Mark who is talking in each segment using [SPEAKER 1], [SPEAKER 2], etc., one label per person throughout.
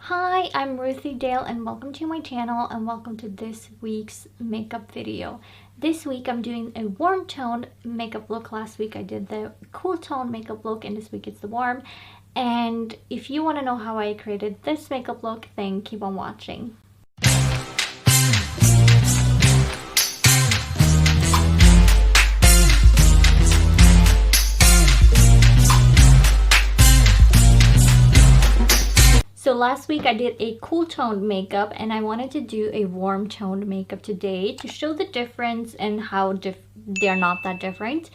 [SPEAKER 1] Hi, I'm Ruthie Dahle and welcome to my channel and welcome to this week's makeup video. This week I'm doing a warm tone makeup look. Last week I did the cool tone makeup look and this week it's the warm. And if you want to know how I created this makeup look, then keep on watching. So last week I did a cool toned makeup and I wanted to do a warm toned makeup today to show the difference and how they're not that different.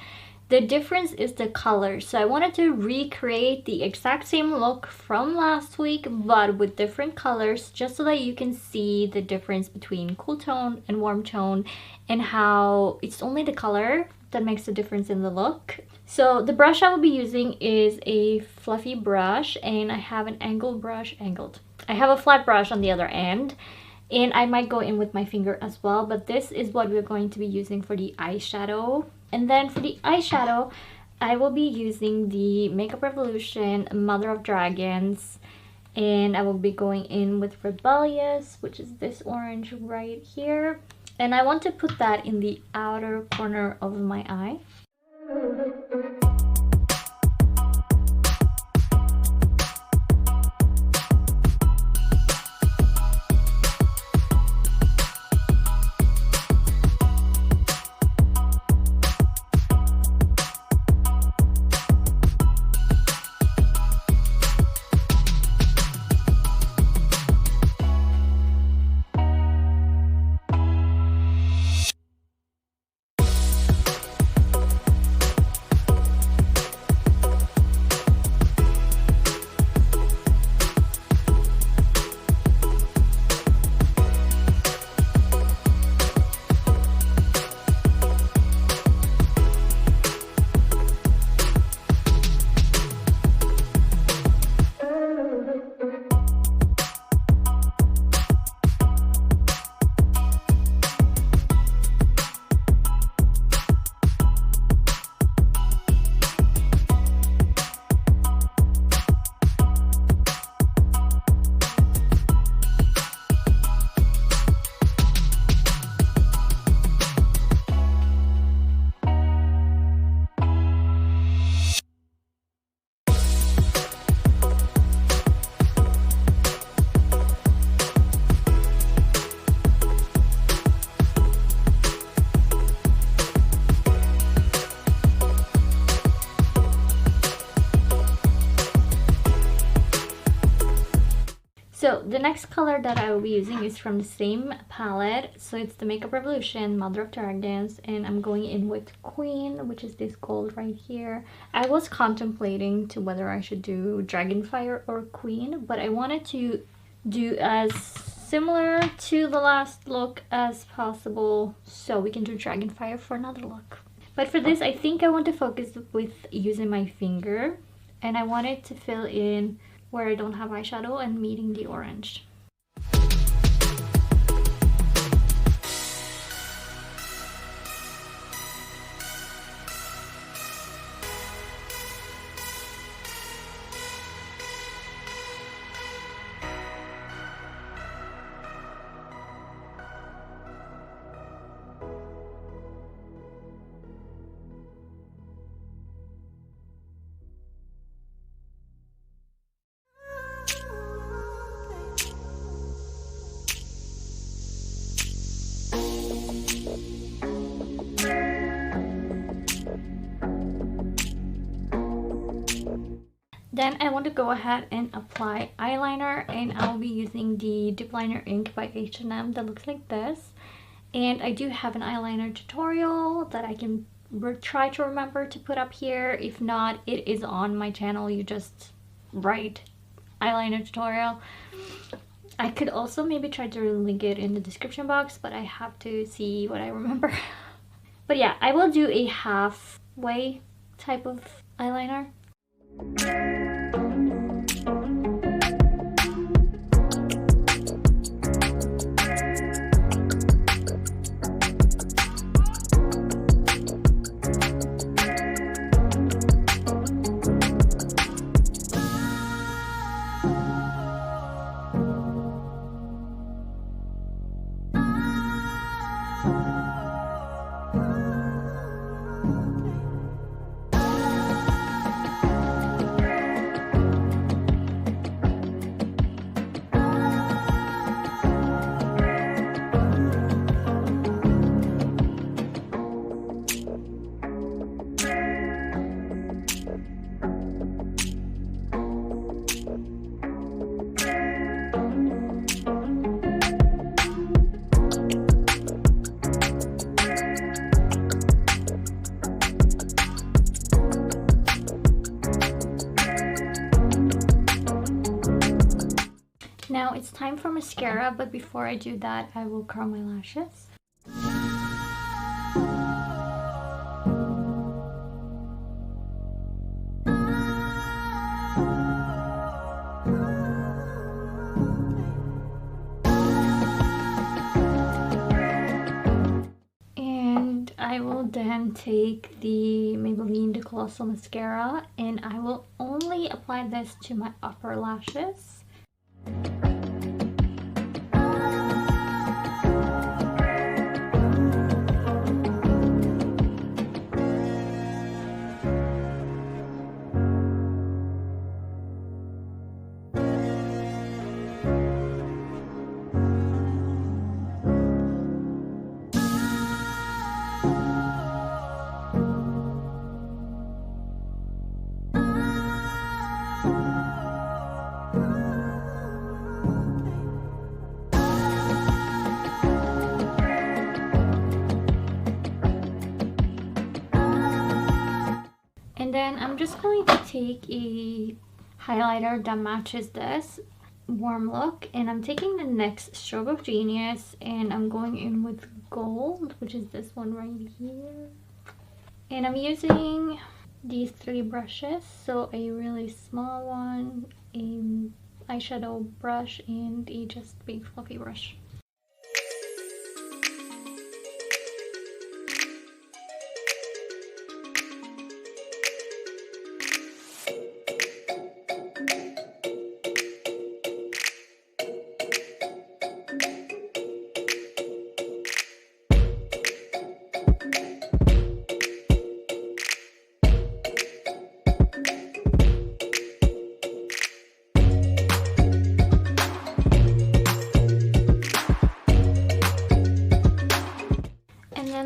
[SPEAKER 1] The difference is the color. So I wanted to recreate the exact same look from last week but with different colors, just so that you can see the difference between cool tone and warm tone and how it's only the color that makes the difference in the look. So the brush I will be using is a fluffy brush and I have an I have a flat brush on the other end and I might go in with my finger as well, but this is what we're going to be using for the eyeshadow. And then for the eyeshadow, I will be using the Makeup Revolution Mother of Dragons and I will be going in with Rebellious, which is this orange right here. And I want to put that in the outer corner of my eye. So the next color that I will be using is from the same palette. So it's the Makeup Revolution Mother of Dragons and I'm going in with Queen, which is this gold right here. I was contemplating to whether I should do Dragonfire or Queen, but I wanted to do as similar to the last look as possible so we can do Dragonfire for another look. But for this I think I want to focus with using my finger and I wanted to fill in where I don't have eyeshadow and meeting the orange. Then I want to go ahead and apply eyeliner and I'll be using the Dipliner Ink by H&M that looks like this. And I do have an eyeliner tutorial that I can try to remember to put up here. If not, it is on my channel. You just write eyeliner tutorial. I could also maybe try to link it in the description box, but I have to see what I remember. But yeah, I will do a halfway type of eyeliner. Now it's time for mascara, but before I do that, I will curl my lashes. I will then take the Maybelline The Colossal mascara, and I will only apply this to my upper lashes. And then I'm just going to take a highlighter that matches this warm look, and I'm taking the Nyx Strobe of Genius, and I'm going in with gold, which is this one right here. And I'm using these 3 brushes, so a really small one, an eyeshadow brush, and a just big fluffy brush.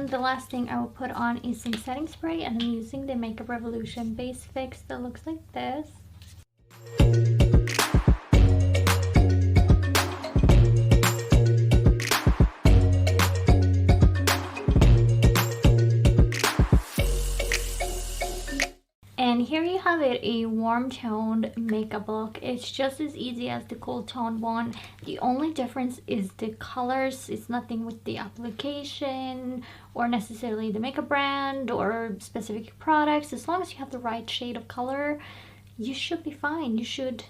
[SPEAKER 1] The last thing I will put on is some setting spray, and I'm using the Makeup Revolution Base Fix that looks like this. And here you have it, a warm toned makeup look. It's just as easy as the cool toned one. The only difference is the colors. It's nothing with the application or necessarily the makeup brand or specific products. As long as you have the right shade of color, you should be fine. You should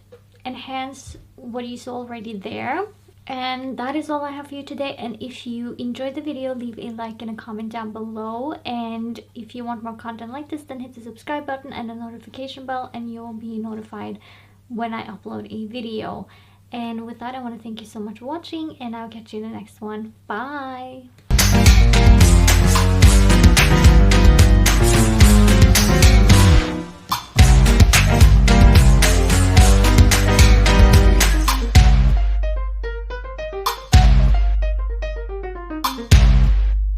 [SPEAKER 1] enhance what is already there. And that is all I have for you today. And if you enjoyed the video, leave a like and a comment down below. And if you want more content like this, then hit the subscribe button and the notification bell, and you'll be notified when I upload a video. And with that, I want to thank you so much for watching, and I'll catch you in the next one. Bye!